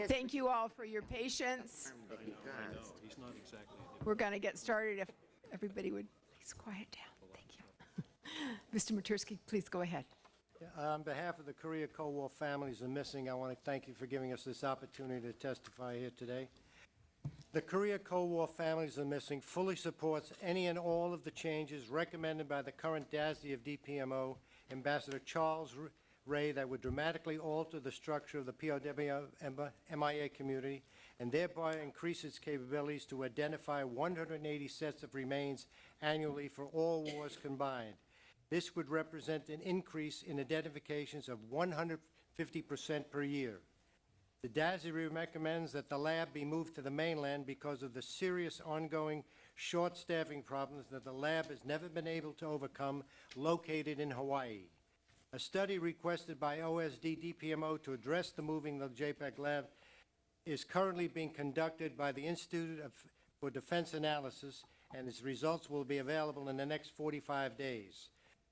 Thank you all for your patience. He's not exactly. We're going to get started if everybody would please quiet down. Thank you. Mr. Metersky, please go ahead. On behalf of the Korea Cold War families and missing, I want to thank you for giving us this opportunity to testify here today. The Korea Cold War families and missing fully supports any and all of the changes recommended by the current DASD of DPMO, Ambassador Charles Ray, that would dramatically alter the structure of the POW-MIA community and thereby increase its capabilities to identify 180 sets of remains annually for all wars combined. This would represent an increase in identifications of 150% per year. The DASD recommends that the lab be moved to the mainland because of the serious ongoing short staffing problems that the lab has never been able to overcome, located in Hawaii. A study requested by OSD DPMO to address the moving of the JPAC lab is currently being conducted by the Institute for Defense Analysis, and its results will be available in the next 45 days.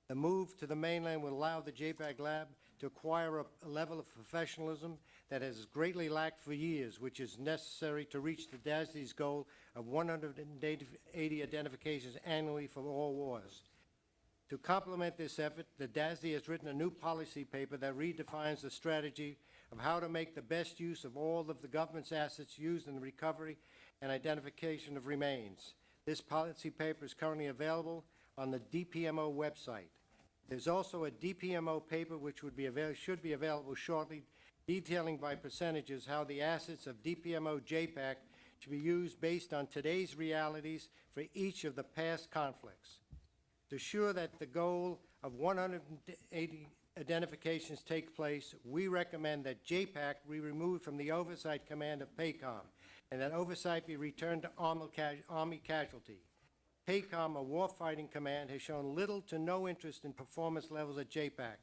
The move to the mainland will allow the JPAC lab to acquire a level of professionalism that has greatly lacked for years, which is necessary to reach the DASD's goal of 180 identifications annually for all wars. To complement this effort, the DASD has written a new policy paper that redefines the strategy of how to make the best use of all of the government's assets used in the recovery and identification of remains. This policy paper is currently available on the DPMO website. There's also a DPMO paper which should be available shortly, detailing by percentages how the assets of DPMO JPAC should be used based on today's realities for each of the past conflicts. To ensure that the goal of 180 identifications take place, we recommend that JPAC be removed from the oversight command of PACOM and that oversight be returned to Army Casualty. PACOM, a warfighting command, has shown little to no interest in performance levels at JPAC.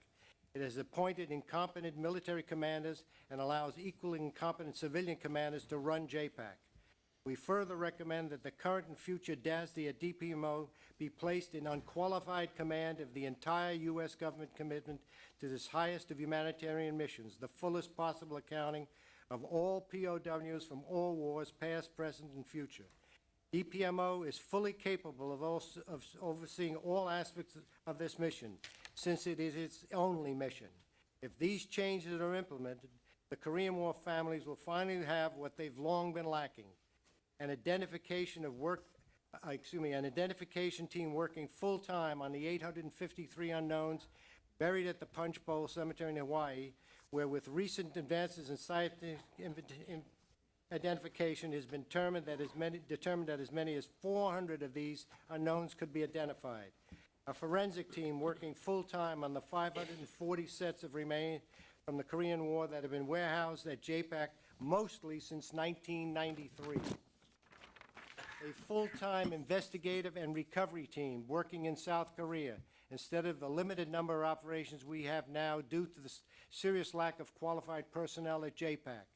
It has appointed incompetent military commanders and allows equally incompetent civilian commanders to run JPAC. We further recommend that the current and future DASD at DPMO be placed in unqualified command of the entire U.S. government commitment to this highest of humanitarian missions, the fullest possible accounting of all POWs from all wars, past, present, and future. DPMO is fully capable of overseeing all aspects of this mission, since it is its only mission. If these changes are implemented, the Korean War families will finally have what they've long been lacking: an identification team working full-time on the 853 unknowns buried at the Punch Bowl Cemetery in Hawaii, where with recent advances in scientific identification has been determined that as many as 400 of these unknowns could be identified. A forensic team working full-time on the 540 sets of remains from the Korean War that have been warehoused at JPAC mostly since 1993. A full-time investigative and recovery team working in South Korea instead of the limited number of operations we have now due to the serious lack of qualified personnel at JPAC.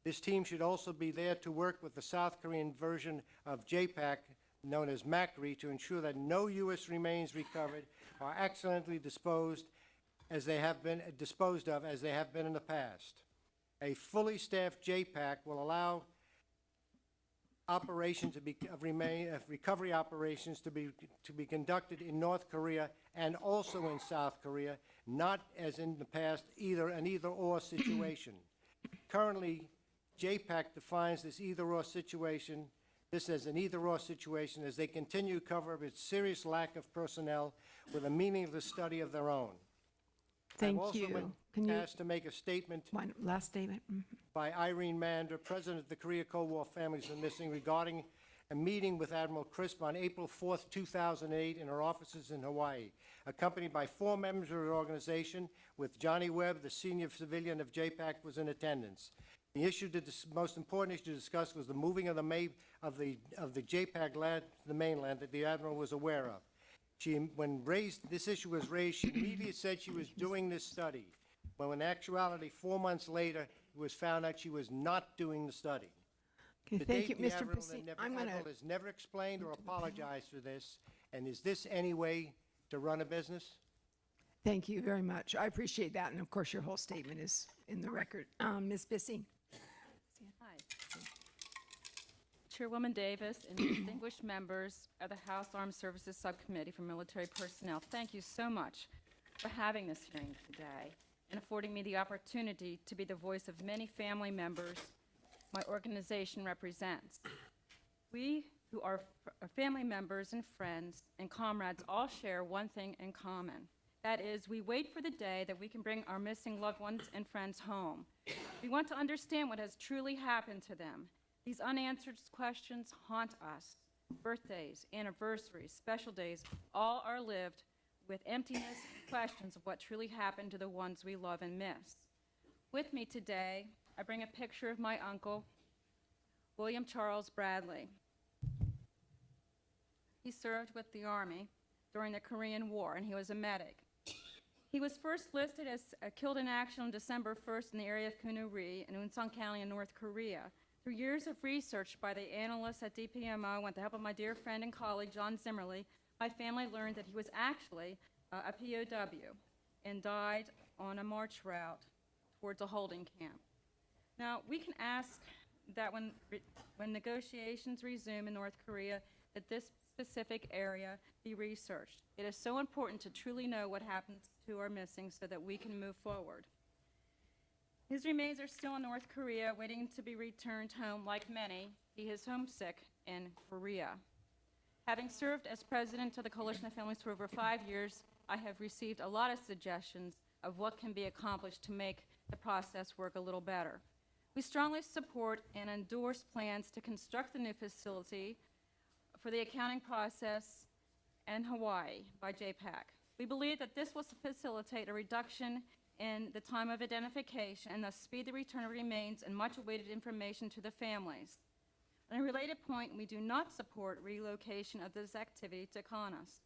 This team should also be there to work with the South Korean version of JPAC, known as MACRI, to ensure that no U.S. remains recovered are accidentally disposed of as they have been in the past. A fully staffed JPAC will allow operations recovery operations to be conducted in North Korea and also in South Korea, not as in the past an either-or situation. Currently, JPAC defines this as an either-or situation as they continue to cover its serious lack of personnel with a meaningless study of their own. Thank I've also you. been asked to make a statement. One last statement. By Irene Mander, President of the Korea Cold War Families Are Missing, regarding a meeting with Admiral Crisp on April 4th, 2008 in her offices in Hawaii, accompanied by 4 members of her organization, with Johnny Webb, the senior civilian of JPAC, was in attendance. The most important issue to discuss was the moving of the JPAC lab to the mainland that the Admiral was aware of. When this issue was raised, she immediately said she was doing this study. But in actuality, 4 months later, it was found out she was not doing the study. Okay, thank you, Mr. Piacine. Admiral has never explained or apologized for this. And is this any way to run a business? Thank you very much. I appreciate that. And of course, your whole statement is in the record. Ms. Piacine. Hi. Chairwoman Davis and distinguished members of the House Armed Services Subcommittee for Military Personnel, thank you so much for having this hearing today and affording me the opportunity to be the voice of many family members my organization represents. We who are family members and friends and comrades all share one thing in common. That is, we wait for the day that we can bring our missing loved ones and friends home. We want to understand what has truly happened to them. These unanswered questions haunt us. Birthdays, anniversaries, special days, all are lived with emptiness and questions of what truly happened to the ones we love and miss. With me today, I bring a picture of my uncle, William Charles Bradley. He served with the Army during the Korean War, and he was a medic. He was first listed as killed in action on December 1st in the area of Kunuri in Wysong County in North Korea. Through years of research by the analysts at DPMO, with the help of my dear friend and colleague, John Zimmerly, my family learned that he was actually a POW and died on a march route towards a holding camp. Now, we can ask that when negotiations resume in North Korea, that this specific area be researched. It is so important to truly know what happens to our missing so that we can move forward. His remains are still in North Korea, waiting to be returned home. Like many, he is homesick in Korea. Having served as president of the Coalition of Families for over 5 years, I have received a lot of suggestions of what can be accomplished to make the process work a little better. We strongly support and endorse plans to construct the new facility for the accounting process in Hawaii by JPAC. We believe that this will facilitate a reduction in the time of identification and thus speed the return of remains and much awaited information to the families. On a related point, we do not support relocation of this activity to Kaunas.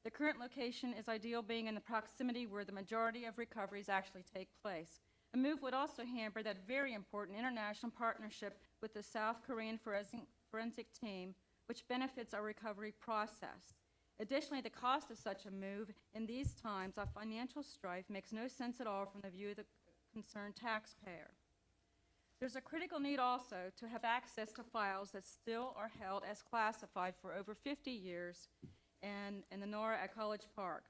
The current location is ideal, being in the proximity where the majority of recoveries actually take place. A move would also hamper that very important international partnership with the South Korean forensic team, which benefits our recovery process. Additionally, the cost of such a move in these times of financial strife makes no sense at all from the view of the concerned taxpayer. There's a critical need also to have access to files that still are held as classified for over 50 years in the NORA at College Park.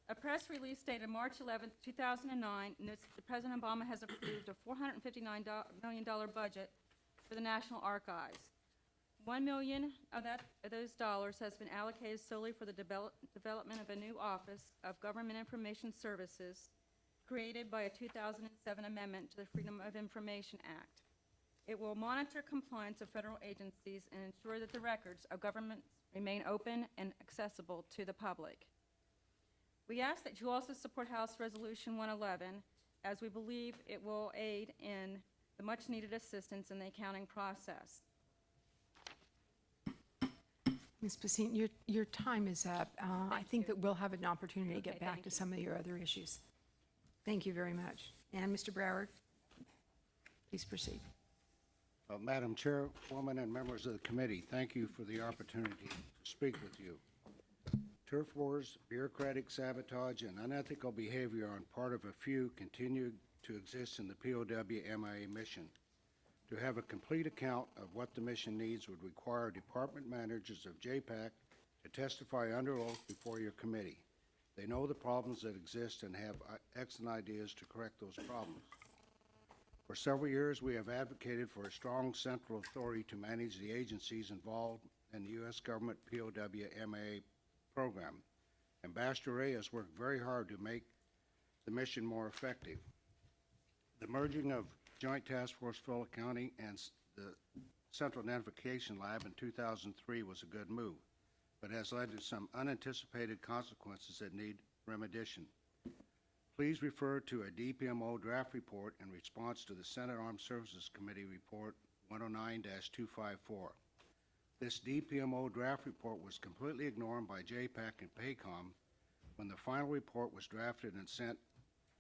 A press release dated March 11, 2009 notes that President Obama has approved a $459 million budget for the National Archives. $1 million of those dollars has been allocated solely for the development of a new Office of Government Information Services created by a 2007 amendment to the Freedom of Information Act. It will monitor compliance of federal agencies and ensure that the records of government remain open and accessible to the public. We ask that you also support House Resolution 111, as we believe it will aid in the much-needed assistance in the accounting process. Ms. Piacine, your time is up. I think you. that we'll have an opportunity to get Okay, back thank to you. some of your other issues. Thank you very much. And Mr. Broward, please proceed. Madam Chairwoman and members of the committee, thank you for the opportunity to speak with you. Turf wars, bureaucratic sabotage, and unethical behavior on part of a few continue to exist in the POW-MIA mission. To have a complete account of what the mission needs would require department managers of JPAC to testify under oath before your committee. They know the problems that exist and have excellent ideas to correct those problems. For several years, we have advocated for a strong central authority to manage the agencies involved in the U.S. government POW-MIA program. Ambassador Ray has worked very hard to make the mission more effective. The merging of Joint Task Force Phillips County and the Central Identification Lab in 2003 was a good move, but has led to some unanticipated consequences that need remediation. Please refer to a DPMO draft report in response to the Senate Armed Services Committee Report 109-254. This DPMO draft report was completely ignored by JPAC and PACOM when the final report was drafted and sent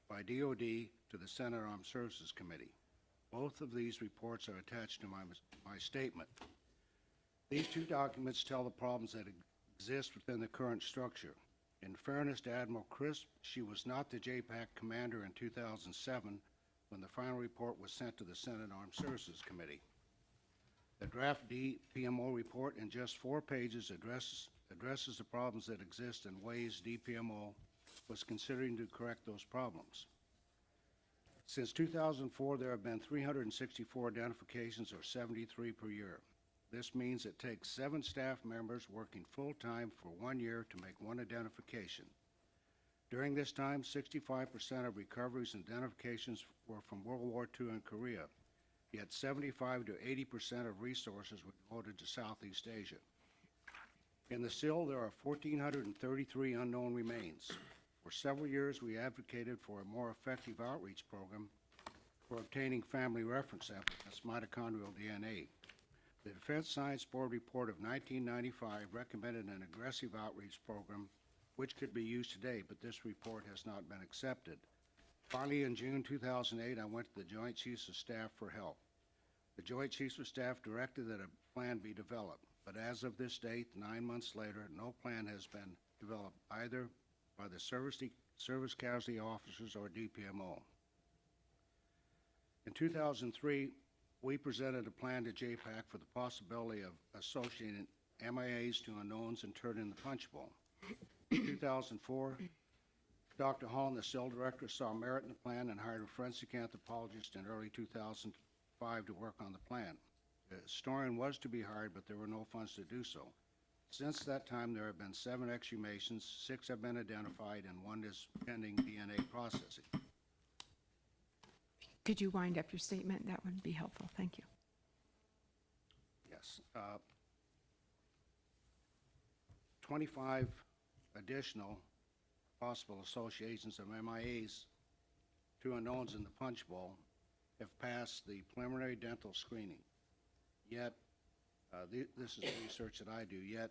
by DOD to the Senate Armed Services Committee. Both of these reports are attached to my statement. These two documents tell the problems that exist within the current structure. In fairness to Admiral Crisp, she was not the JPAC commander in 2007 when the final report was sent to the Senate Armed Services Committee. The draft DPMO report in just 4 pages addresses the problems that exist and ways DPMO was considering to correct those problems. Since 2004, there have been 364 identifications, or 73 per year. This means it takes 7 staff members working full-time for 1 year to make 1 identification. During this time, 65% of recoveries and identifications were from World War II and Korea, yet 75 to 80% of resources were devoted to Southeast Asia. In the SIL, there are 1,433 unknown remains. For several years, we advocated for a more effective outreach program for obtaining family reference evidence, mitochondrial DNA. The Defense Science Board report of 1995 recommended an aggressive outreach program which could be used today, but this report has not been accepted. Finally, in June 2008, I went to the Joint Chiefs of Staff for help. The Joint Chiefs of Staff directed that a plan be developed, but as of this date, 9 months later, no plan has been developed either by the service casualty officers or DPMO. In 2003, we presented a plan to JPAC for the possibility of associating MIAs to unknowns and turning the punch bowl. In 2004, Dr. Hall, the SIL director, saw merit in the plan and hired a forensic anthropologist in early 2005 to work on the plan. A historian was to be hired, but there were no funds to do so. Since that time, there have been 7 exhumations, 6 have been identified, and 1 is pending DNA processing. Could you wind up your statement? That would be helpful. Thank you. Yes. 25 additional possible associations of MIAs to unknowns in the punch bowl have passed the preliminary dental screening. Yet, this is research that I do, yet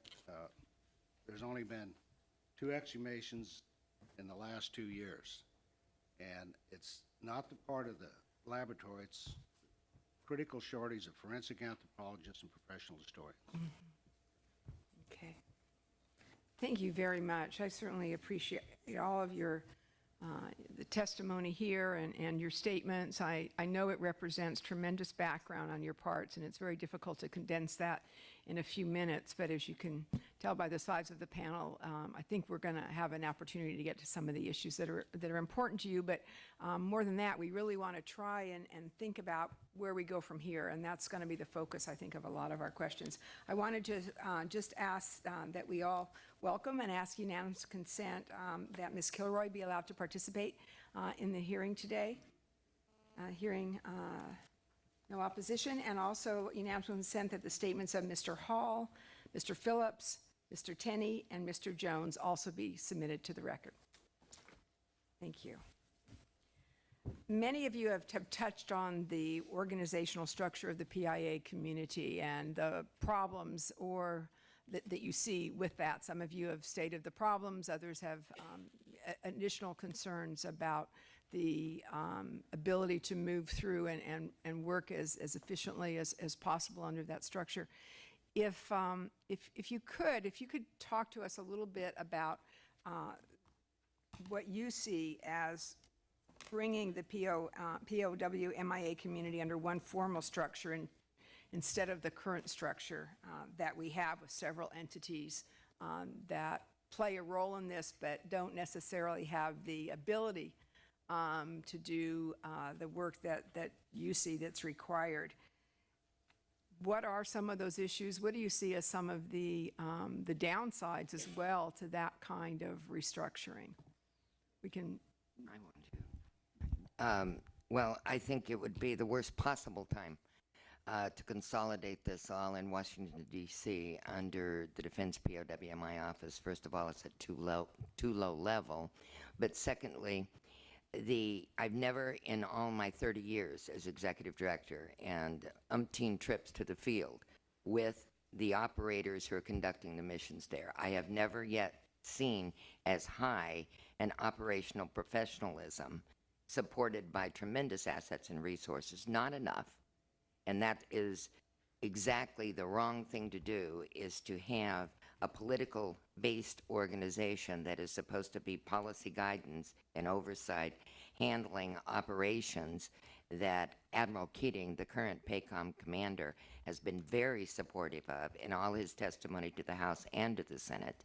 there's only been 2 exhumations in the last 2 years. And it's not the part of the laboratory, it's critical shortage of forensic anthropologists and professional historians. Okay. Thank you very much. I certainly appreciate all of your the testimony here and your statements. I know it represents tremendous background on your parts, and it's very difficult to condense that in a few minutes, but as you can tell by the size of the panel, I think we're going to have an opportunity to get to some of the issues that are important to you, but more than that, we really want to try and think about where we go from here, and that's going to be the focus, I think, of a lot of our questions. I wanted to just ask that we all welcome and ask unanimous consent that Ms. Kilroy be allowed to participate in the hearing today. Hearing no opposition, and also unanimous consent that the statements of Mr. Hall, Mr. Phillips, Mr. Tenney, and Mr. Jones also be submitted to the record. Thank you. Many of you have touched on the organizational structure of the PIA community and the problems that you see with that. Some of you have stated the problems, others have additional concerns about the ability to move through and work as efficiently as possible under that structure. If you could talk to us a little bit about what you see as bringing the POW-MIA community under one formal structure instead of the current structure that we have with several entities that play a role in this but don't necessarily have the ability to do the work that you see that's required. What are some of those issues? What do you see as some of the downsides as well to that kind of restructuring? We can. I want to. Well, I think it would be the worst possible time to consolidate this all in Washington, D.C. under the Defense POW-MI office. First of all, it's at too low level. But secondly, I've never, in all my 30 years as executive director and umpteen trips to the field with the operators who are conducting the missions there, I have never yet seen as high an operational professionalism supported by tremendous assets and resources. Not enough. And that is exactly the wrong thing to do, is to have a political-based organization that is supposed to be policy guidance and oversight, handling operations, that Admiral Keating, the current PACOM commander, has been very supportive of in all his testimony to the House and to the Senate.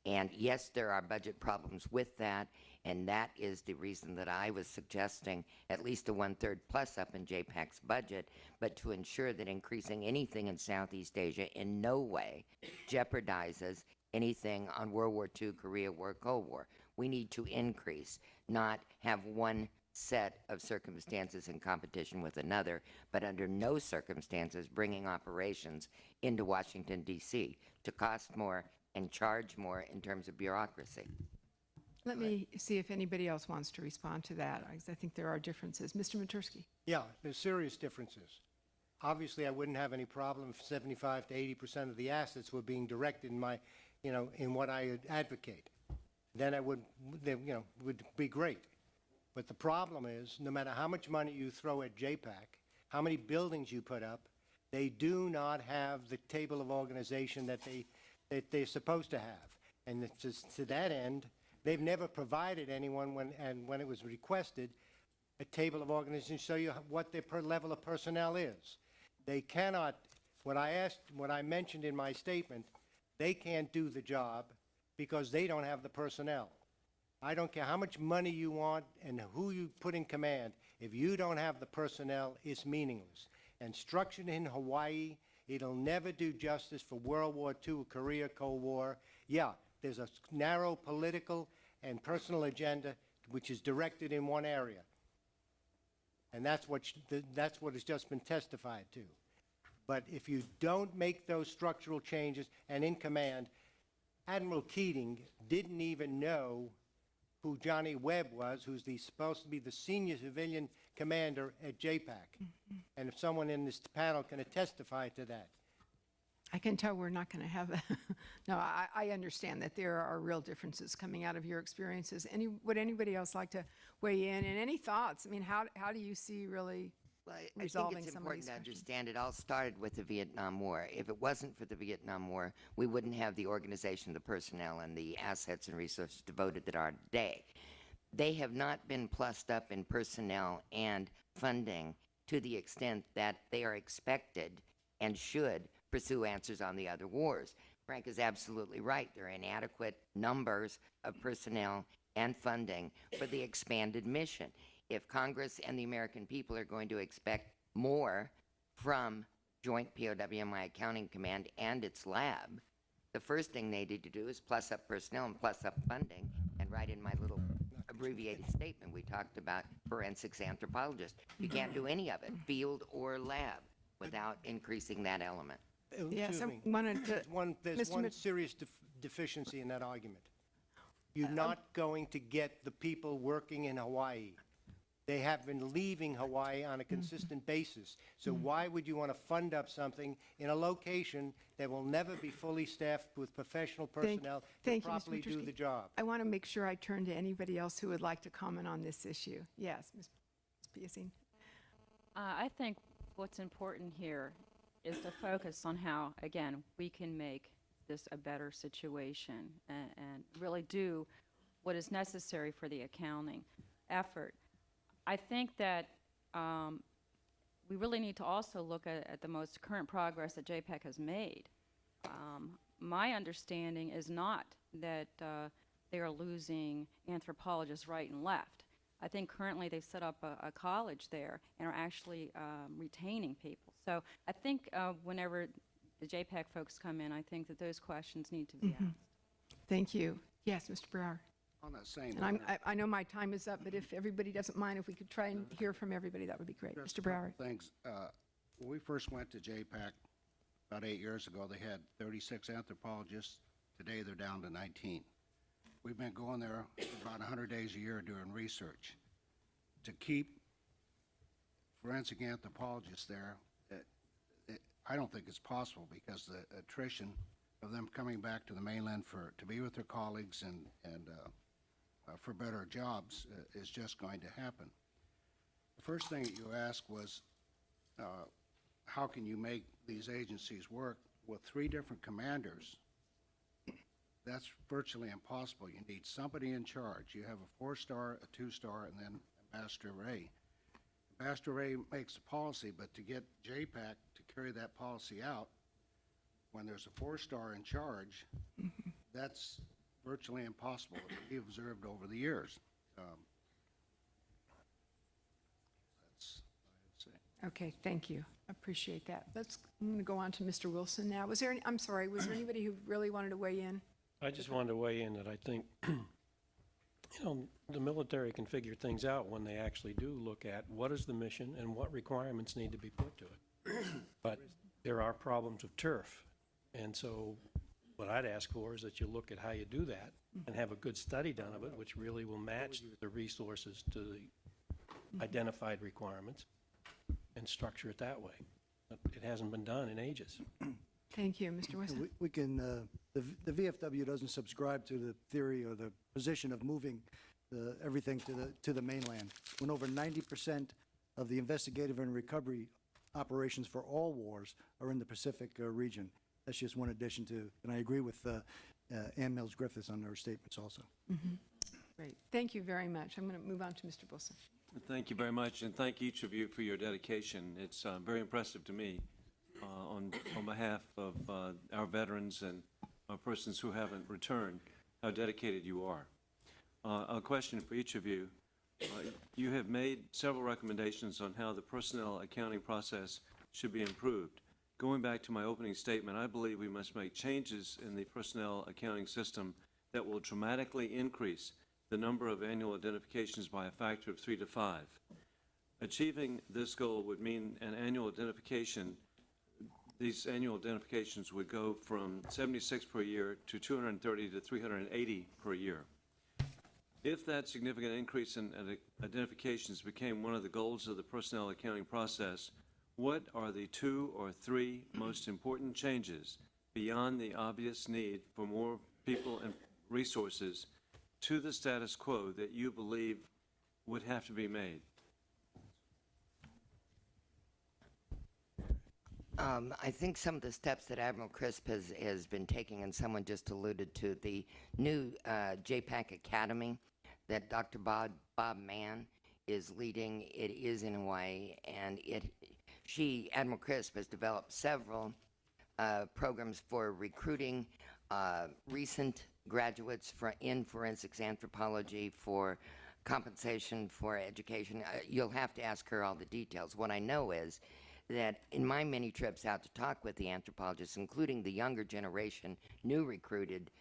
And yes, there are budget problems with that, and that is the reason that I was suggesting at least a 1/3 plus up in JPAC's budget, but to ensure that increasing anything in Southeast Asia in no way jeopardizes anything on World War II, Korea War, Cold War. We need to increase, not have one set of circumstances in competition with another, but under no circumstances bringing operations into Washington, D.C. to cost more and charge more in terms of bureaucracy. Let me see if anybody else wants to respond to that, because I think there are differences. Mr. Metersky? Yeah, there's serious differences. Obviously, I wouldn't have any problem if 75 to 80% of the assets were being directed in my, in what I advocate. Then I would, would be great. But the problem is, no matter how much money you throw at JPAC, how many buildings you put up, they do not have the table of organization that they're supposed to have. And to that end, they've never provided anyone when it was requested a table of organization to show you what their level of personnel is. They cannot, what I mentioned in my statement, they can't do the job because they don't have the personnel. I don't care how much money you want and who you put in command. If you don't have the personnel, it's meaningless. And structured in Hawaii, it'll never do justice for World War II, Korea, Cold War. Yeah, there's a narrow political and personal agenda which is directed in one area. And that's what has just been testified to. But if you don't make those structural changes and in command, Admiral Keating didn't even know who Johnny Webb was, who's supposed to be the senior civilian commander at JPAC. And if someone in this panel can testify to that. I can tell we're not going to have no, I understand that there are real differences coming out of your experiences. Would anybody else like to weigh in? And any thoughts? I mean, how do you see really Well, I think resolving it's some of important these to questions? understand it all started with the Vietnam War. If it wasn't for the Vietnam War, we wouldn't have the organization, the personnel, and the assets and resources devoted that are today. They have not been plussed up in personnel and funding to the extent that they are expected and should pursue answers on the other wars. Frank is absolutely right. There are inadequate numbers of personnel and funding for the expanded mission. If Congress and the American people are going to expect more from Joint POWMI Accounting Command and its lab, the first thing they need to do is plus up personnel and plus up funding. And right in my little abbreviated statement, we talked about forensics anthropologists. You can't do any of it, field or lab, without increasing that element. Yes, Excuse I me. wanted to. There's Mr. one Mc- serious deficiency in that argument. You're not going to get the people working in Hawaii. They have been leaving Hawaii on a consistent basis. So why would you want to fund up something in a location that will never be fully staffed with professional personnel to thank you, Mr. properly do Metersky. the job? I want to make sure I turn to anybody else who would like to comment on this issue. Yes, Ms. Piacine. I think what's important here is to focus on how, again, we can make this a better situation and really do what is necessary for the accounting effort. I think that we really need to also look at the most current progress that JPEC has made. My understanding is not that they are losing anthropologists right and left. I think currently they've set up a college there and are actually retaining people. So I think whenever the JPEC folks come in, I think that those questions need to be asked. Thank you. Yes, Mr. Broward. On that same And note, I know my time is up, but if everybody doesn't mind, if we could try and hear from everybody, that would be great. just Mr. a couple Broward. things. When we first went to JPAC about 8 years ago, they had 36 anthropologists. Today, they're down to 19. We've been going there for about 100 days a year doing research. To keep forensic anthropologists there, I don't think it's possible because the attrition of them coming back to the mainland to be with their colleagues and for better jobs is just going to happen. The first thing that you asked was, how can you make these agencies work with 3 different commanders that's virtually impossible. You need somebody in charge. You have a 4-star, a 2-star, and then Ambassador Ray. Ambassador Ray makes the policy, but to get JPAC to carry that policy out, when there's a 4-star in charge, that's virtually impossible to be observed over the years. That's what I'd say. Okay, thank you. I appreciate that. I'm going to go on to Mr. Wilson now. I'm sorry, was there anybody who really wanted to weigh in? I just wanted to weigh in that I think, the military can figure things out when they actually do look at what is the mission and what requirements need to be put to it. But there are problems with turf. And so what I'd ask for is that you look at how you do that and have a good study done of it, which really will match the resources to the identified requirements and structure it that way. But it hasn't been done in ages. Thank you, Mr. Wilson. We can, the VFW doesn't subscribe to the theory or the position of moving everything to the mainland. When over 90% of the investigative and recovery operations for all wars are in the Pacific region. That's just one addition to, and I agree with Ann Mills Griffiths on her statements also. Great. Thank you very much. I'm going to move on to Mr. Wilson. Thank you very much, and thank each of you for your dedication. It's very impressive to me on behalf of our veterans and persons who haven't returned, how dedicated you are. A question for each of you. You have made several recommendations on how the personnel accounting process should be improved. Going back to my opening statement, I believe we must make changes in the personnel accounting system that will dramatically increase the number of annual identifications by a factor of 3 to 5. Achieving this goal would mean an annual identification. These annual identifications would go from 76 per year to 230 to 380 per year. If that significant increase in identifications became one of the goals of the personnel accounting process, what are the 2 or 3 most important changes beyond the obvious need for more people and resources to the status quo that you believe would have to be made? I think some of the steps that Admiral Crisp has been taking, and someone just alluded to, the new JPAC Academy that Dr. Bob Mann is leading. It is in Hawaii, and Admiral Crisp has developed several programs for recruiting recent graduates in forensics anthropology, for compensation, for education. You'll have to ask her all the details. What I know is that in my many trips out to talk with the anthropologists, including the younger generation, new recruited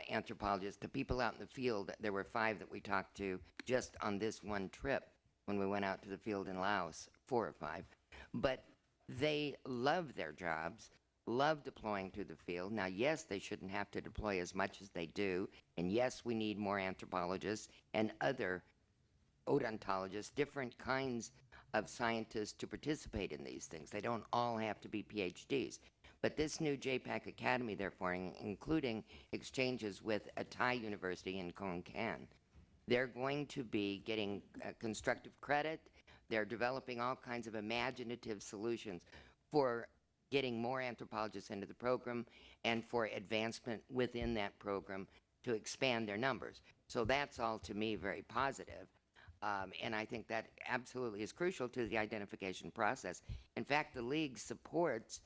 anthropologists, the people out in the field, there were 5 that we talked to just on this one trip when we went out to the field in Laos, 4 or 5. But they love their jobs, love deploying to the field. Now, yes, they shouldn't have to deploy as much as they do, and yes, we need more anthropologists and other odontologists, different kinds of scientists to participate in these things. They don't all have to be PhDs. But this new JPAC Academy, therefore, including exchanges with a Thai university in Khon Kaen, they're going to be getting constructive credit. They're developing all kinds of imaginative solutions for getting more anthropologists into the program and for advancement within that program to expand their numbers. So that's all, to me, very positive. And I think that absolutely is crucial to the identification process. In fact, the League supports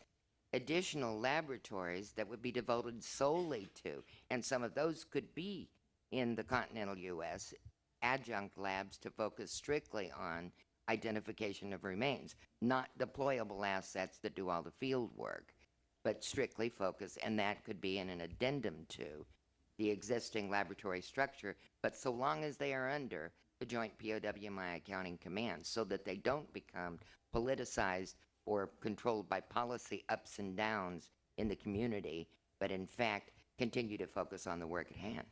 additional laboratories that would be devoted solely to, and some of those could be in the continental U.S., adjunct labs to focus strictly on identification of remains, not deployable assets that do all the field work, but strictly focus, and that could be in an addendum to the existing laboratory structure, but so long as they are under the Joint POWMI Accounting Command, so that they don't become politicized or controlled by policy ups and downs in the community, but in fact continue to focus on the work at hand.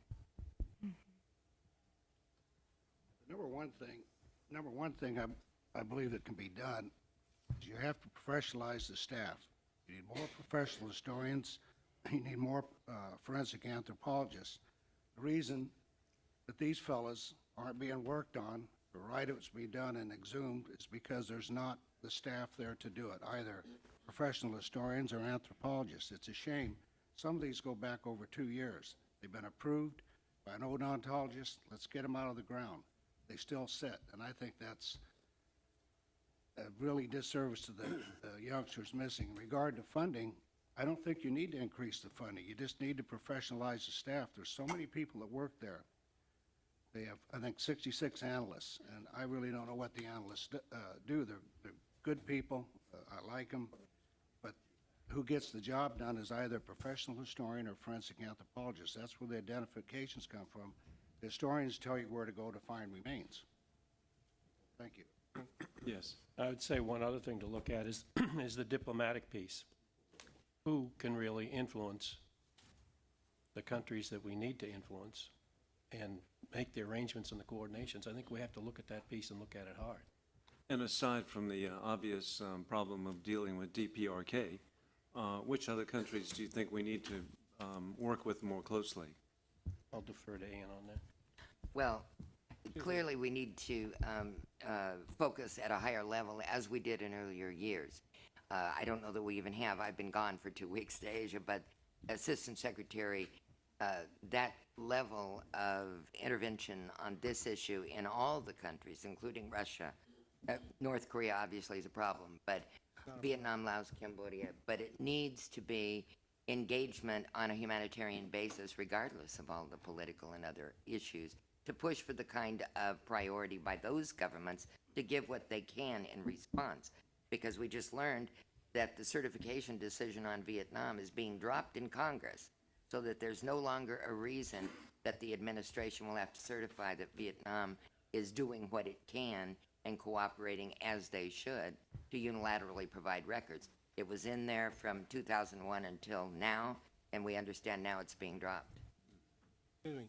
Number one thing I believe that can be done is you have to professionalize the staff. You need more professional historians. You need more forensic anthropologists. The reason that these fellas aren't being worked on, the right it's being done and exhumed, is because there's not the staff there to do it, either professional historians or anthropologists. It's a shame. Some of these go back over 2 years. They've been approved by an odontologist. Let's get them out of the ground. They still sit, and I think that's a really disservice to the youngsters missing. In regard to funding, I don't think you need to increase the funding. You just need to professionalize the staff. There's so many people that work there. They have, I think, 66 analysts, and I really don't know what the analysts do. They're good people. I like them. But who gets the job done is either a professional historian or forensic anthropologist. That's where the identifications come from. The historians tell you where to go to find remains. Thank you. Yes. I would say one other thing to look at is, is the diplomatic piece. Who can really influence the countries that we need to influence and make the arrangements and the coordinations? I think we have to look at that piece and look at it hard. And aside from the obvious problem of dealing with DPRK, which other countries do you think we need to work with more closely? I'll defer to Ann on that. Well, clearly we need to focus at a higher level as we did in earlier years. I don't know that we even have. I've been gone for 2 weeks to Asia, but Assistant Secretary, that level of intervention on this issue in all the countries, including Russia, North Korea obviously is a problem, but Vietnam, Laos, Cambodia, but it needs to be engagement on a humanitarian basis regardless of all the political and other issues, to push for the kind of priority by those governments to give what they can in response. Because we just learned that the certification decision on Vietnam is being dropped in Congress, so that there's no longer a reason that the administration will have to certify that Vietnam is doing what it can and cooperating as they should to unilaterally provide records. It was in there from 2001 until now, and we understand now it's being dropped. Excuse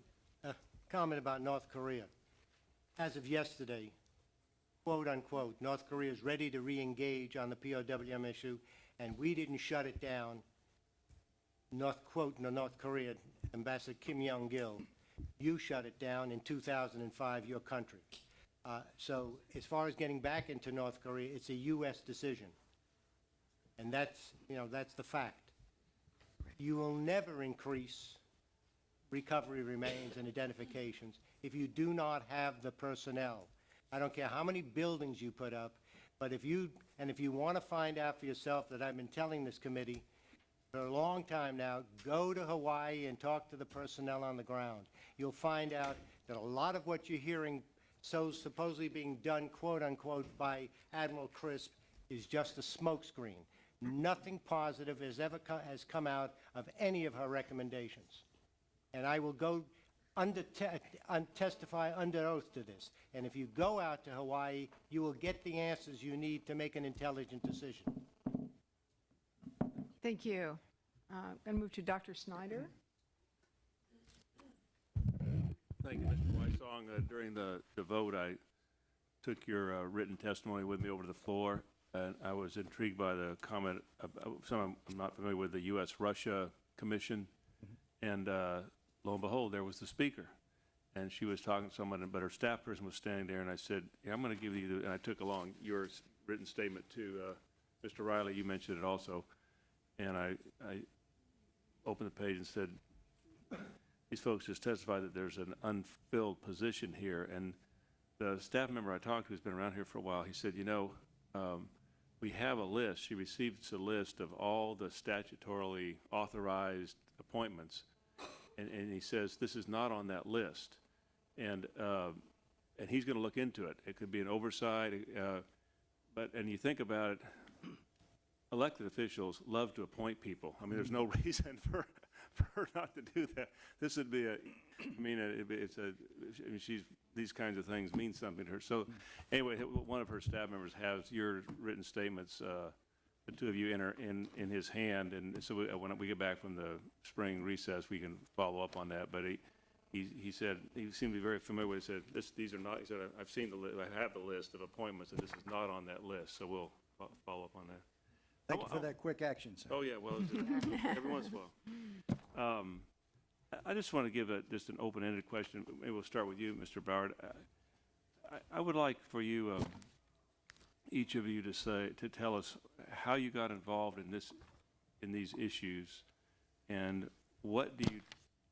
me. Comment about North Korea. As of yesterday, quote unquote, North Korea is ready to re-engage on the POWM issue, and we didn't shut it down. North Korea, Ambassador Kim Young-gil, you shut it down in 2005, your country. So as far as getting back into North Korea, it's a U.S. decision. And that's, that's the fact. You will never increase recovery remains and identifications if you do not have the personnel. I don't care how many buildings you put up, but if you want to find out for yourself, that I've been telling this committee for a long time now, go to Hawaii and talk to the personnel on the ground. You'll find out that a lot of what you're hearing supposedly being done, quote unquote, by Admiral Crisp is just a smokescreen. Nothing positive has come out of any of her recommendations. And I will go testify under oath to this. And if you go out to Hawaii, you will get the answers you need to make an intelligent decision. Thank you. I'm going to move to Dr. Snyder. Thank you, Mr. Wysong. During the vote, I took your written testimony with me over to the floor, and I was intrigued by the comment. I'm not familiar with the U.S.-Russia Commission, and lo and behold, there was the speaker, and she was talking to someone, but her staff person was standing there, and I said, yeah, I'm going to give you, and I took along your written statement to Mr. Riley. You mentioned it also, and I opened the page and said, these folks just testified that there's an unfilled position here, and the staff member I talked to who's been around here for a while, he said, we have a list. She receives a list of all the statutorily authorized appointments, and he says this is not on that list, and he's going to look into it. It could be an oversight, and you think about it, elected officials love to appoint people. I mean, there's no reason for her not to do that. This would be these kinds of things mean something to her. So anyway, one of her staff members has your written statements, the two of you in his hand, and so when we get back from the spring recess, we can follow up on that. But he said, he seemed to be very familiar with it. He said, these are not, he said, I've seen the list, I have the list of appointments, and this is not on that list, so we'll follow up on that. Thank you for that quick action, sir. Oh, yeah, well, every once in a while. I just want to give just an open-ended question. Maybe we'll start with you, Mr. Broward. I would like for you, each of you, to tell us how you got involved in these issues, and what do you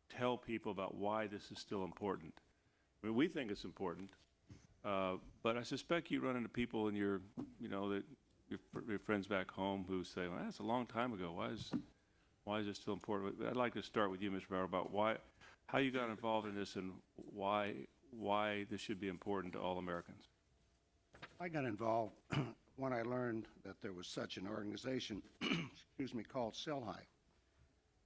tell people about why this is still important. I mean, we think it's important, but I suspect you run into people in your, that your friends back home who say, well, that's a long time ago. Why is it still important? I'd like to start with you, Mr. Barrow, about how you got involved in this and why this should be important to all Americans. I got involved when I learned that there was such an organization, excuse me, called CELHI.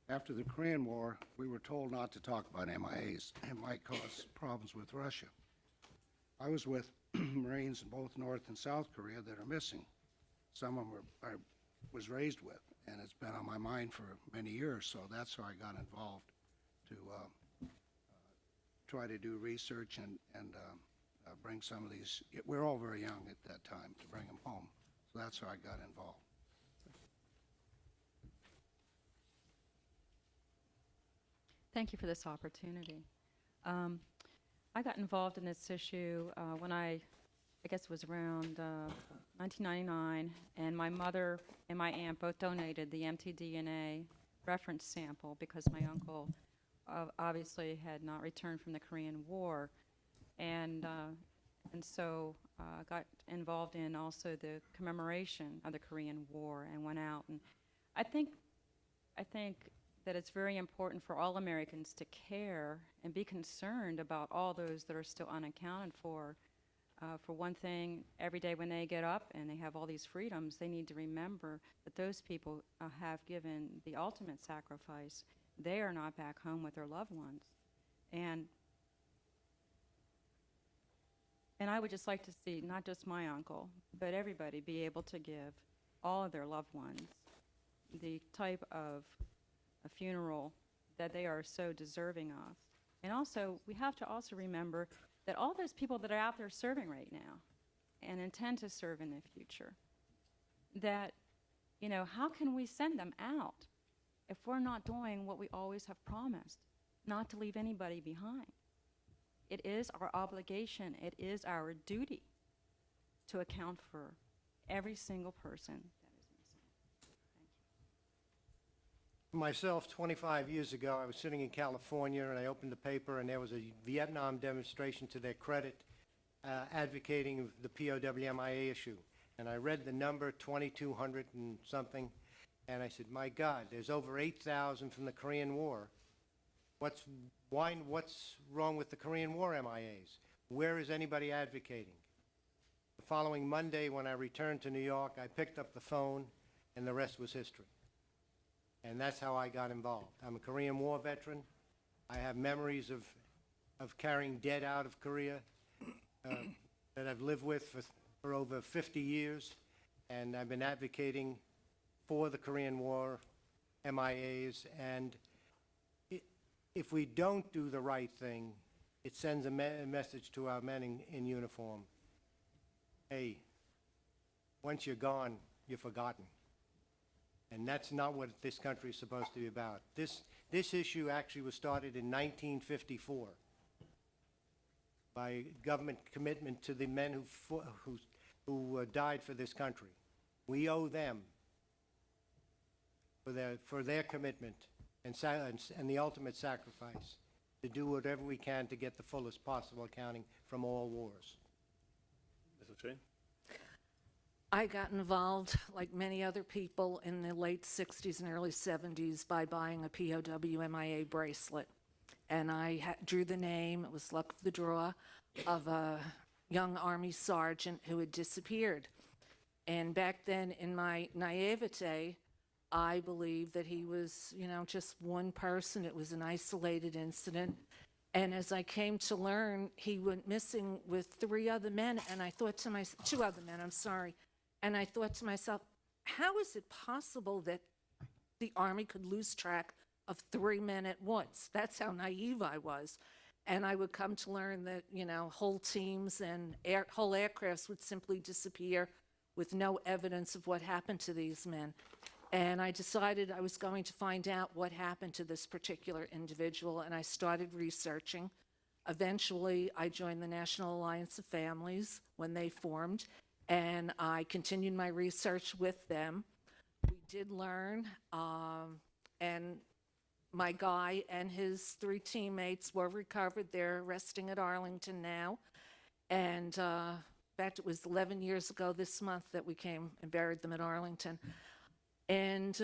After the Korean War, we were told not to talk about MIAs. It might cause problems with Russia. I was with Marines in both North and South Korea that are missing. Some of them I was raised with, and it's been on my mind for many years, so that's how I got involved to try to do research and bring some of these. We're all very young at that time to bring them home, so that's how I got involved. Thank you for this opportunity. I got involved in this issue when I guess it was around 1999, and my mother and my aunt both donated the mtDNA reference sample because my uncle obviously had not returned from the Korean War, and so got involved in also the commemoration of the Korean War and went out. And I think that it's very important for all Americans to care and be concerned about all those that are still unaccounted for. For one thing, every day when they get up and they have all these freedoms, they need to remember that those people have given the ultimate sacrifice. They are not back home with their loved ones. And I would just like to see not just my uncle, but everybody be able to give all of their loved ones the type of a funeral that they are so deserving of. And also, we have to also remember that all those people that are out there serving right now and intend to serve in the future, that, how can we send them out if we're not doing what we always have promised, not to leave anybody behind? It is our obligation, it is our duty to account for every single person that is missing. Thank you. Myself, 25 years ago, I was sitting in California, and I opened the paper, and there was a Vietnam demonstration to their credit advocating the POWMIA issue. And I read the number, 2,200 and something, and I said, my God, there's over 8,000 from the Korean War. What's wrong with the Korean War MIAs? Where is anybody advocating? The following Monday, when I returned to New York, I picked up the phone, and the rest was history. And that's how I got involved. I'm a Korean War veteran. I have memories of carrying dead out of Korea that I've lived with for over 50 years, and I've been advocating for the Korean War MIAs. And if we don't do the right thing, it sends a message to our men in uniform. Hey, once you're gone, you're forgotten. And that's not what this country is supposed to be about. This issue actually was started in 1954 by government commitment to the men who died for this country. We owe them for their commitment and the ultimate sacrifice to do whatever we can to get the fullest possible accounting from all wars. Ms. O'Shea? I got involved, like many other people, in the late 60s and early 70s by buying a POWMIA bracelet. And I drew the name, it was luck of the draw, of a young Army sergeant who had disappeared. And back then, in my naivete, I believed that he was, just one person. It was an isolated incident. And as I came to learn, he went missing with 3 other men, and I thought to myself, 2 other men, I'm sorry. And I thought to myself, how is it possible that the Army could lose track of 3 men at once? That's how naive I was. And I would come to learn that, whole teams and whole aircrafts would simply disappear with no evidence of what happened to these men. And I decided I was going to find out what happened to this particular individual, and I started researching. Eventually, I joined the National Alliance of Families when they formed, and I continued my research with them. We did learn, and my guy and his 3 teammates were recovered. They're resting at Arlington now. And in fact, it was 11 years ago this month that we came and buried them at Arlington. And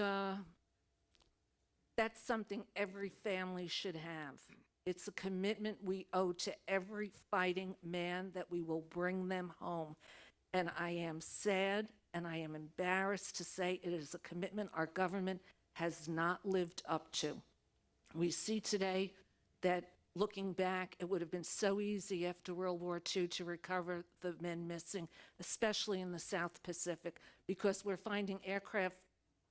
that's something every family should have. It's a commitment we owe to every fighting man that we will bring them home. And I am sad and I am embarrassed to say it is a commitment our government has not lived up to. We see today that looking back, it would have been so easy after World War II to recover the men missing, especially in the South Pacific, because we're finding aircraft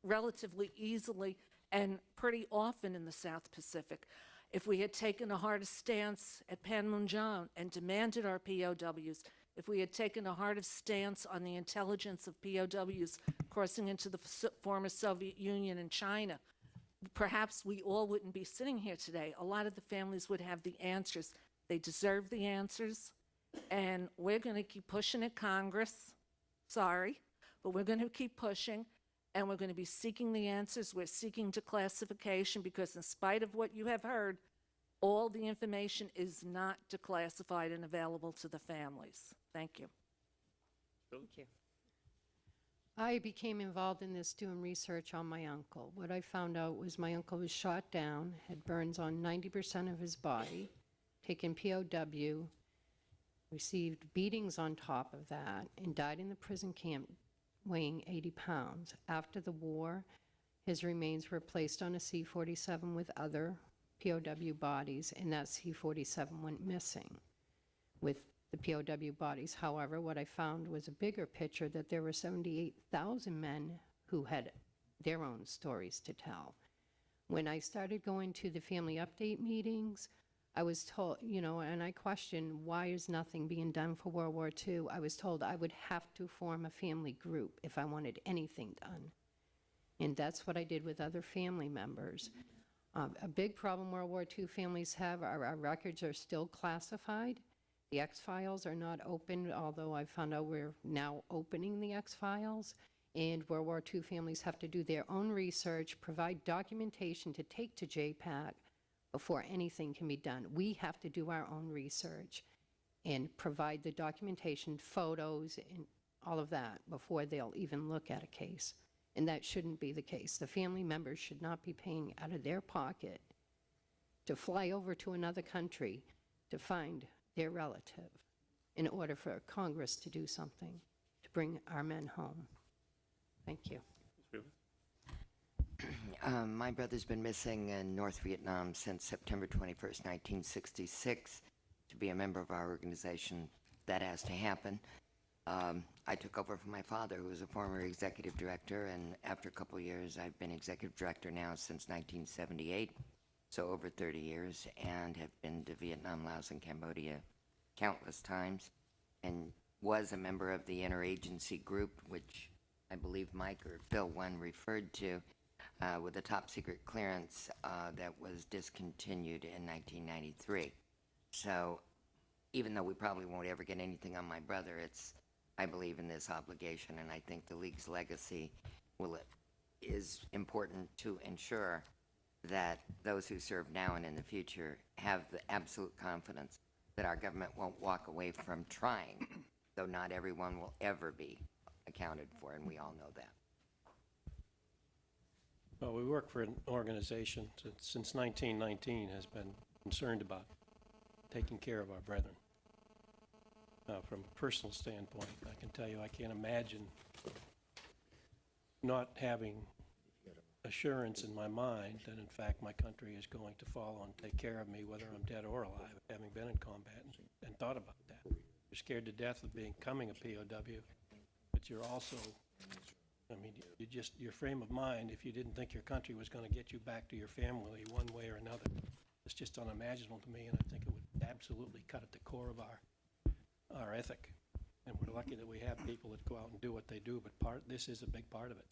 relatively easily and pretty often in the South Pacific. If we had taken a harder stance at Panmunjom and demanded our POWs, if we had taken a harder stance on the intelligence of POWs crossing into the former Soviet Union and China, perhaps we all wouldn't be sitting here today. A lot of the families would have the answers. They deserve the answers, and we're going to keep pushing at Congress. Sorry, but we're going to keep pushing, and we're going to be seeking the answers. We're seeking declassification because in spite of what you have heard, all the information is not declassified and available to the families. Thank you. Thank you. I became involved in this doing research on my uncle. What I found out was my uncle was shot down, had burns on 90% of his body, taken POW, received beatings on top of that, and died in the prison camp weighing 80 pounds. After the war, his remains were placed on a C-47 with other POW bodies, and that C-47 went missing with the POW bodies. However, what I found was a bigger picture that there were 78,000 men who had their own stories to tell. When I started going to the family update meetings, I was told, you know, and I questioned, why is nothing being done for World War II? I was told I would have to form a family group if I wanted anything done. And that's what I did with other family members. A big problem World War II families have, our records are still classified. The X-Files are not open, although I found out we're now opening the X-Files. And World War II families have to do their own research, provide documentation to take to JPAC before anything can be done. We have to do our own research and provide the documentation, photos, and all of that before they'll even look at a case. And that shouldn't be the case. The family members should not be paying out of their pocket to fly over to another country to find their relative in order for Congress to do something to bring our men home. Thank you. My brother's been missing in North Vietnam since September 21st, 1966. To be a member of our organization, that has to happen. I took over from my father, who was a former executive director, and after a couple of years, I've been executive director now since 1978, so over 30 years, and have been to Vietnam, Laos, and Cambodia countless times, and was a member of the interagency group, which I believe Mike or Phil one referred to, with a top secret clearance that was discontinued in 1993. So even though we probably won't ever get anything on my brother, I believe in this obligation, and I think the League's legacy is important to ensure that those who serve now and in the future have the absolute confidence that our government won't walk away from trying, though not everyone will ever be accounted for, and we all know that. Well, we work for an organization that since 1919 has been concerned about taking care of our brethren. From a personal standpoint, I can tell you I can't imagine not having assurance in my mind that in fact my country is going to follow and take care of me whether I'm dead or alive, having been in combat and thought about that. You're scared to death of becoming a POW, but you're also, I mean, your frame of mind, if you didn't think your country was going to get you back to your family one way or another, it's just unimaginable to me, and I think it would absolutely cut at the core of our ethic. And we're lucky that we have people that go out and do what they do, but this is a big part of it.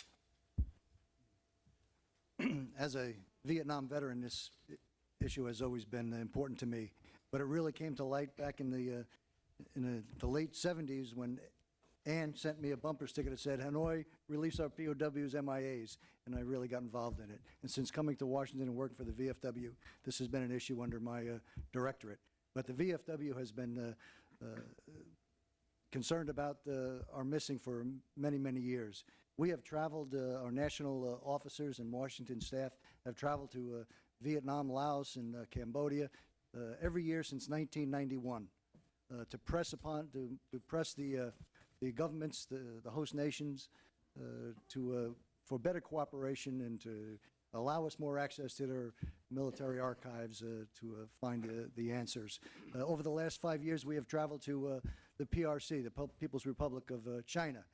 As a Vietnam veteran, this issue has always been important to me, but it really came to light back in the late 70s when and sent me a bumper sticker that said, "Hanoi, release our POWs, MIAs," and I really got involved in it. And since coming to Washington and working for the VFW, this has been an issue under my directorate. But the VFW has been concerned about our missing for many, many years. We have traveled, our national officers and Washington staff have traveled to Vietnam, Laos, and Cambodia every year since 1991 to press the governments, the host nations, for better cooperation and to allow us more access to their military archives to find the answers. Over the last 5 years, we have traveled to the PRC, the People's Republic of China,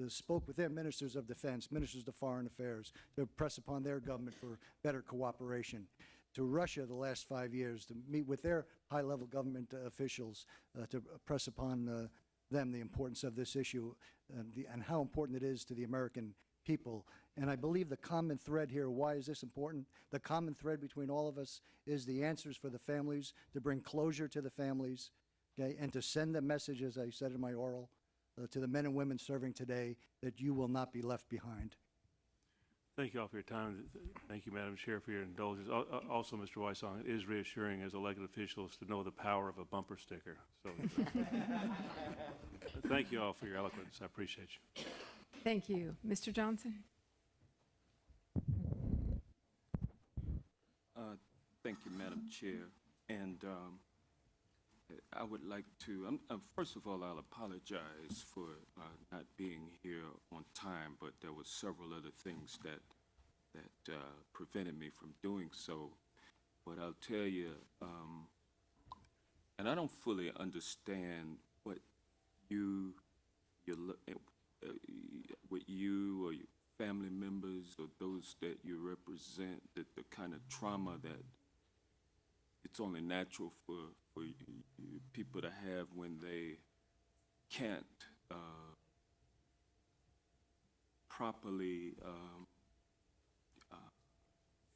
spoke with their ministers of defense, ministers of foreign affairs, to press upon their government for better cooperation. To Russia the last 5 years, to meet with their high-level government officials, to press upon them the importance of this issue and how important it is to the American people. And I believe the common thread here, why is this important? The common thread between all of us is the answers for the families, to bring closure to the families, okay, and to send the message, as I said in my oral, to the men and women serving today, that you will not be left behind. Thank you all for your time. Thank you, Madam Chair, for your indulgence. Also, Mr. Wysong, it is reassuring as elected officials to know the power of a bumper sticker. So, thank you all for your eloquence. I appreciate you. Thank you. Mr. Johnson? Thank you, Madam Chair. And I would like to, first of all, I'll apologize for not being here on time, but there were several other things that prevented me from doing so. But I'll tell you, and I don't fully understand what with you or your family members or those that you represent, that the kind of trauma that it's only natural for people to have when they can't properly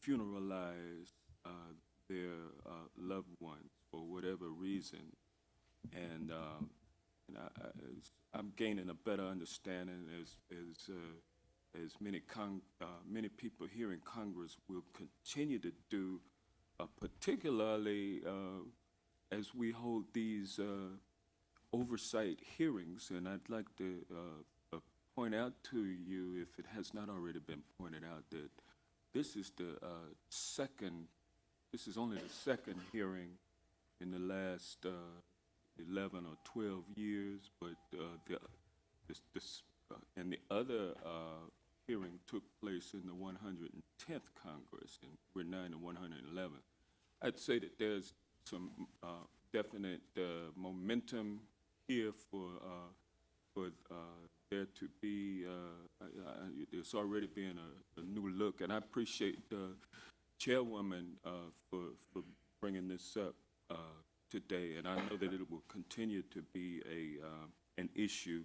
funeralize their loved ones for whatever reason. And I'm gaining a better understanding as many people here in Congress will continue to do, particularly as we hold these oversight hearings. And I'd like to point out to you, if it has not already been pointed out, that this is only the second hearing in the last 11 or 12 years, but and the other hearing took place in the 110th Congress, and we're now in the 111th. I'd say that there's some definite momentum here for there to be, there's already been a new look, and I appreciate the Chairwoman for bringing this up today, and I know that it will continue to be an issue.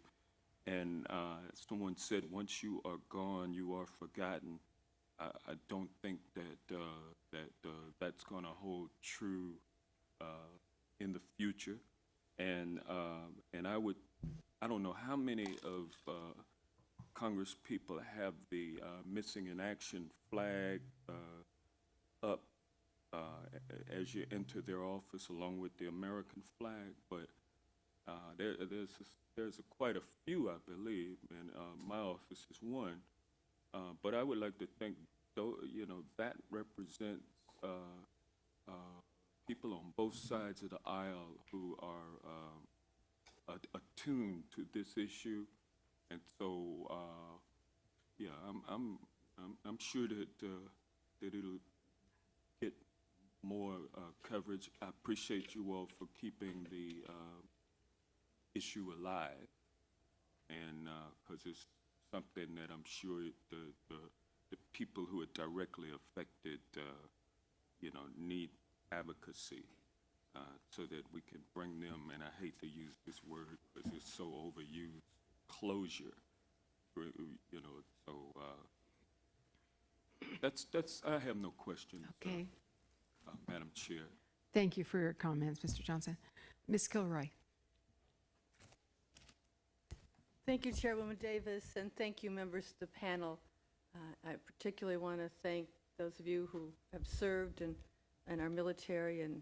And someone said, once you are gone, you are forgotten. I don't think that that's going to hold true in the future. And I don't know how many of Congress people have the missing in action flag up as you enter their office, along with the American flag, but there's quite a few, I believe, and my office is one. But I would like to think, that represents people on both sides of the aisle who are attuned to this issue, and so yeah, I'm sure that it'll get more coverage. I appreciate you all for keeping the issue alive, and because it's something that I'm sure the people who are directly affected, need advocacy so that we can bring them, and I hate to use this word because it's so overused, closure. So that's. I have no questions. Okay. Madam Chair. Thank you for your comments, Mr. Johnson. Ms. Kilroy. Thank you, Chairwoman Davis, and thank you, members of the panel. I particularly want to thank those of you who have served in our military and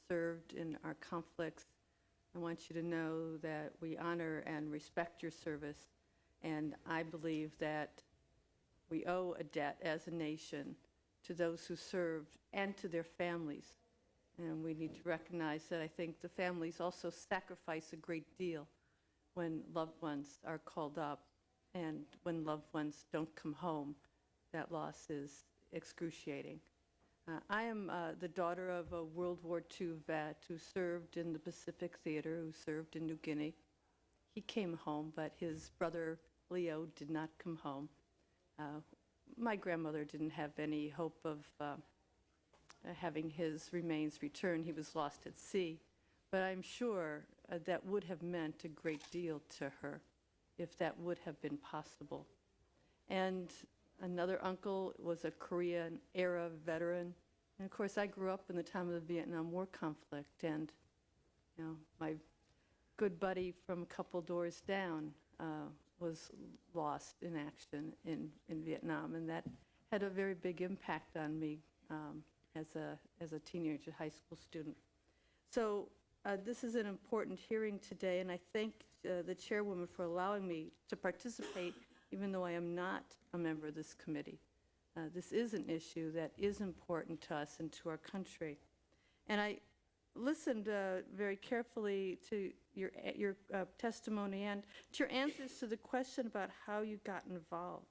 served in our conflicts. I want you to know that we honor and respect your service, and I believe that we owe a debt as a nation to those who served and to their families. And we need to recognize that I think the families also sacrifice a great deal when loved ones are called up, and when loved ones don't come home. That loss is excruciating. I am the daughter of a World War II vet who served in the Pacific Theater, who served in New Guinea. He came home, but his brother Leo did not come home. My grandmother didn't have any hope of having his remains returned. He was lost at sea. But I'm sure that would have meant a great deal to her if that would have been possible. And another uncle was a Korean-era veteran. And of course, I grew up in the time of the Vietnam War conflict. And my good buddy from a couple doors down was lost in action in Vietnam. And that had a very big impact on me as a teenager, high school student. So this is an important hearing today, and I thank the chairwoman for allowing me to participate, even though I am not a member of this committee. This is an issue that is important to us and to our country. And I listened very carefully to your testimony and to your answers to the question about how you got involved.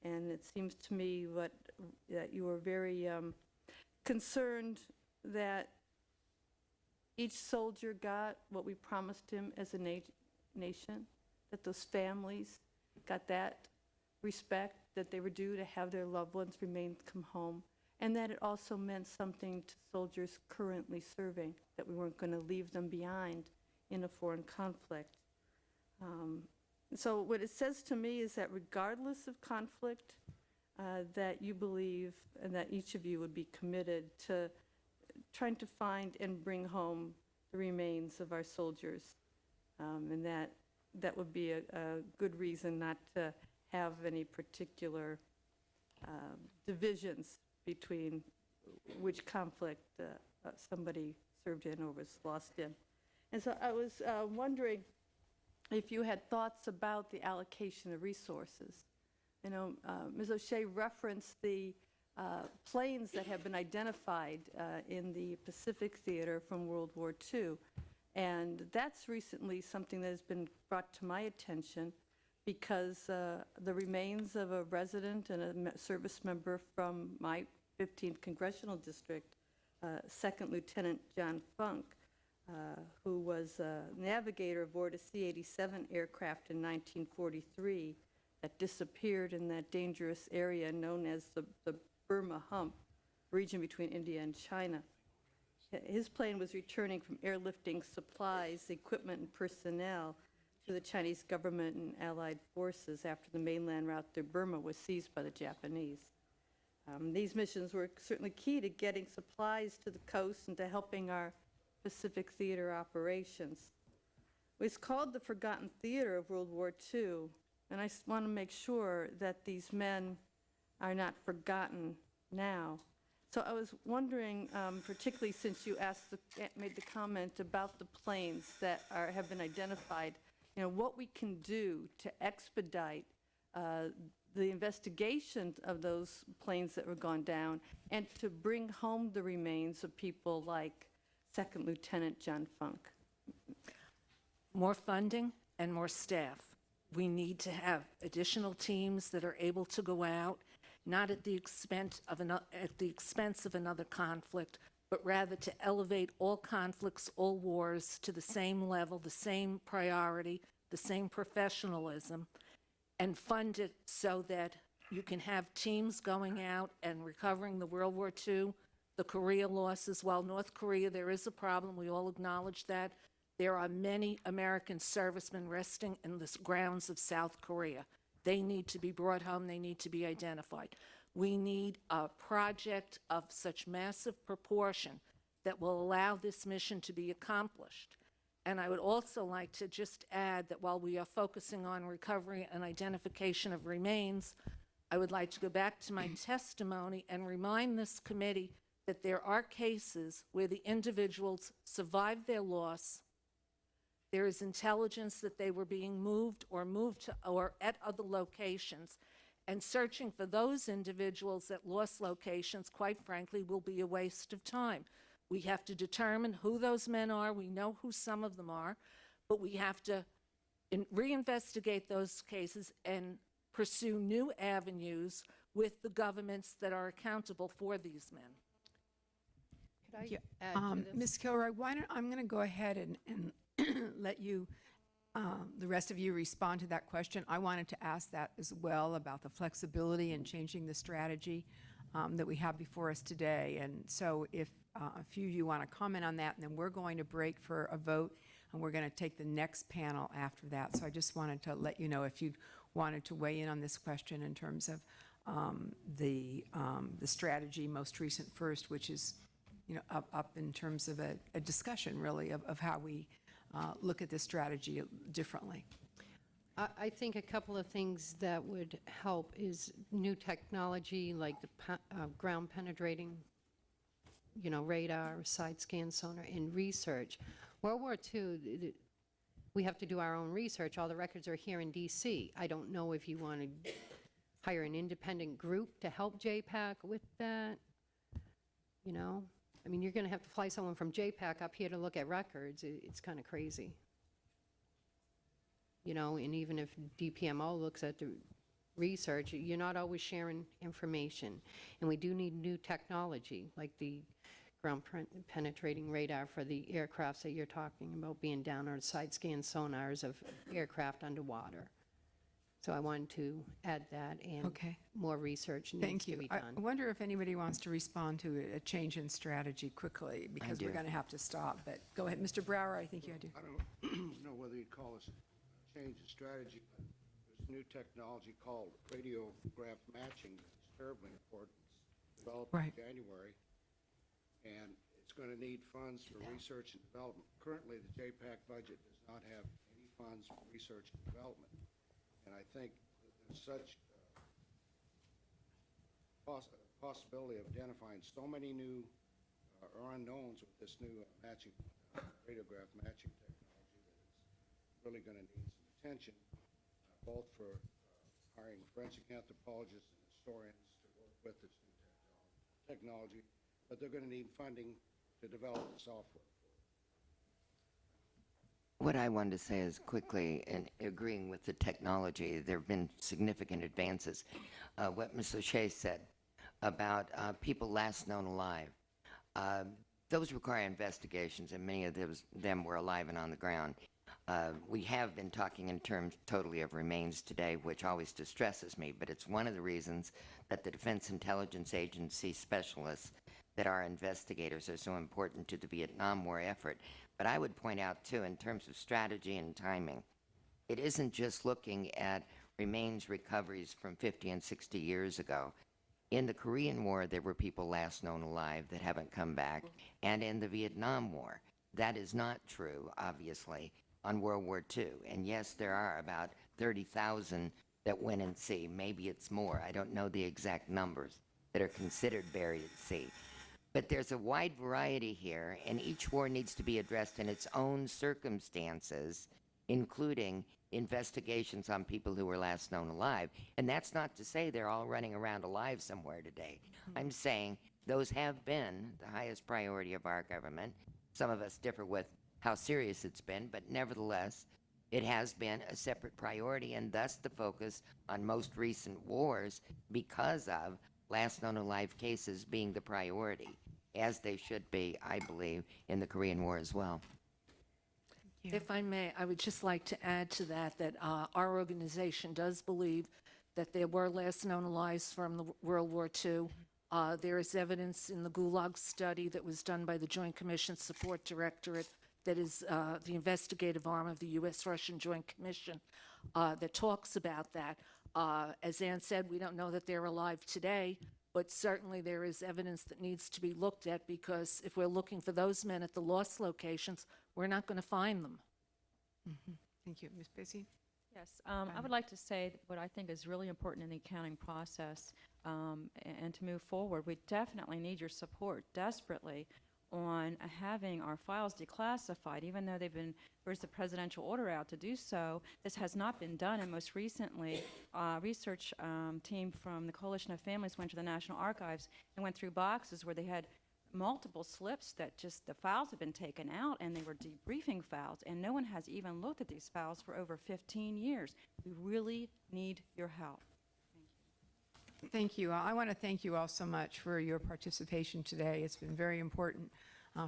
And it seems to me that you were very concerned that each soldier got what we promised him as a nation, that those families got that respect that they were due to have their loved ones come home, and that it also meant something to soldiers currently serving, that we weren't going to leave them behind in a foreign conflict. So what it says to me is that regardless of conflict, that you believe and that each of you would be committed to trying to find and bring home the remains of our soldiers, and that would be a good reason not to have any particular divisions between which conflict somebody served in or was lost in. And so I was wondering if you had thoughts about the allocation of resources. Ms. O'Shea referenced the planes that have been identified in the Pacific Theater from World War II. And that's recently something that has been brought to my attention because the remains of a resident and a service member from my 15th Congressional District, Second Lieutenant John Funk, who was a navigator aboard a C-87 aircraft in 1943 that disappeared in that dangerous area known as the Burma Hump, region between India and China. His plane was returning from airlifting supplies, equipment, and personnel to the Chinese government and allied forces after the mainland route through Burma was seized by the Japanese. These missions were certainly key to getting supplies to the coast and to helping our Pacific Theater operations. It's called the Forgotten Theater of World War II, and I want to make sure that these men are not forgotten now. So I was wondering, particularly since you made the comment about the planes that have been identified, what we can do to expedite the investigation of those planes that were gone down and to bring home the remains of people like Second Lieutenant John Funk. More funding and more staff. We need to have additional teams that are able to go out, not at the expense of another conflict, but rather to elevate all conflicts, all wars to the same level, the same priority, the same professionalism, and fund it so that you can have teams going out and recovering the World War II, the Korea losses. While North Korea, there is a problem, we all acknowledge that. There are many American servicemen resting in the grounds of South Korea. They need to be brought home. They need to be identified. We need a project of such massive proportion that will allow this mission to be accomplished. And I would also like to just add that while we are focusing on recovery and identification of remains, I would like to go back to my testimony and remind this committee that there are cases where the individuals survived their loss. There is intelligence that they were being moved to, or at other locations. And searching for those individuals at lost locations, quite frankly, will be a waste of time. We have to determine who those men are. We know who some of them are, but we have to reinvestigate those cases and pursue new avenues with the governments that are accountable for these men. Could I add to this? Ms. Kilroy, I'm going to go ahead and let you, the rest of you, respond to that question. I wanted to ask that as well about the flexibility and changing the strategy that we have before us today. And so if a few of you want to comment on that, and then we're going to break for a vote, and we're going to take the next panel after that. So I just wanted to let you know if you wanted to weigh in on this question in terms of the strategy most recent first, which is, you know, up in terms of a discussion really of how we look at this strategy differently. I think a couple of things that would help is new technology like the ground penetrating, you know, radar, side scan sonar, in research. World War II, we have to do our own research. All the records are here in D.C. I don't know if you want to hire an independent group to help JPAC with that, you know? I mean, you're going to have to fly someone from JPAC up here to look at records. It's kind of crazy. You know, and even if DPMO looks at the research, you're not always sharing information. And we do need new technology, like the ground penetrating radar for the aircrafts that you're talking about being down, or side scan sonars of aircraft underwater. So I wanted to add that, and more research needs to be done. I wonder if anybody wants to respond to a change in strategy quickly, because we're going to have to stop. But go ahead, Mr. Broward, I think you had to. I don't know whether you'd call this a change in strategy, but there's new technology called radiograph matching that's terribly important. It's developed in January, and it's going to need funds for research and development. Currently, the JPAC budget does not have any funds for research and development. And I think there's such possibility of identifying so many new or unknowns with this new matching, radiograph matching technology, that it's really going to need some attention, both for hiring forensic anthropologists and historians to work with this new technology, but they're going to need funding to develop the software. What I wanted to say is quickly, and agreeing with the technology, there have been significant advances. What Ms. O'Shea said about people last known alive, those require investigations, and many of them were alive and on the ground. We have been talking in terms totally of remains today, which always distresses me, but it's one of the reasons that the Defense Intelligence Agency specialists, that our investigators are so important to the Vietnam War effort. But I would point out, too, in terms of strategy and timing, it isn't just looking at remains recoveries from 50 and 60 years ago. In the Korean War, there were people last known alive that haven't come back, and in the Vietnam War. That is not true, obviously, on World War II. And yes, there are about 30,000 that went in sea. Maybe it's more. I don't know the exact numbers that are considered buried at sea. But there's a wide variety here, and each war needs to be addressed in its own circumstances, including investigations on people who were last known alive. And that's not to say they're all running around alive somewhere today. I'm saying those have been the highest priority of our government. Some of us differ with how serious it's been, but nevertheless, it has been a separate priority, and thus the focus on most recent wars, because of last known alive cases being the priority, as they should be, I believe, in the Korean War as well. If I may, I would just like to add to that, that our organization does believe that there were last known alives from the World War II. There is evidence in the Gulag study that was done by the Joint Commission Support Directorate, that is the investigative arm of the U.S.-Russian Joint Commission, that talks about that. As Ann said, we don't know that they're alive today, but certainly there is evidence that needs to be looked at, because if we're looking for those men at the lost locations, we're not going to find them. Thank you. Ms. Piacine? Yes, I would like to say that what I think is really important in the accounting process, and to move forward, we definitely need your support desperately on having our files declassified, even though there's a presidential order out to do so. This has not been done, and most recently, a research team from the Coalition of Families went to the National Archives and went through boxes where they had multiple slips that just the files had been taken out, and they were debriefing files, and no one has even looked at these files for over 15 years. We really need your help. Thank you. I want to thank you all so much for your participation today. It's been very important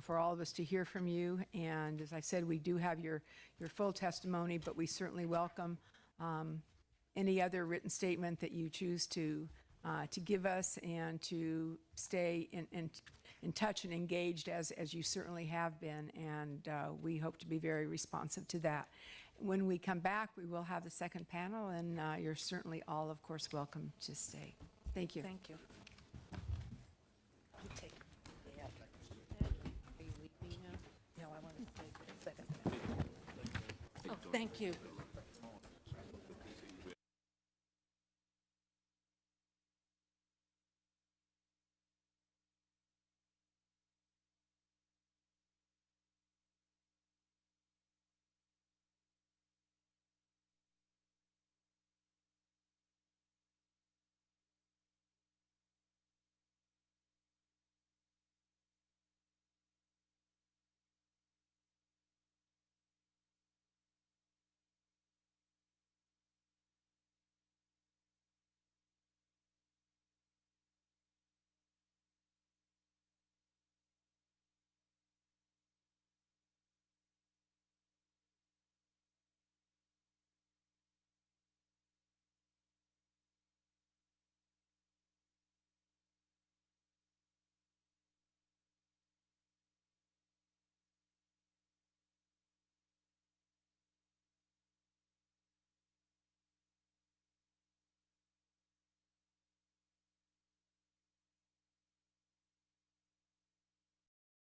for all of us to hear from you. And as I said, we do have your full testimony, but we certainly welcome any other written statement that you choose to give us, and to stay in touch and engaged as you certainly have been. And we hope to be very responsive to that. When we come back, we will have the second panel, and you're certainly all, of course, welcome to stay. Thank you. Thank you. No, I want to take the second. Oh, thank you.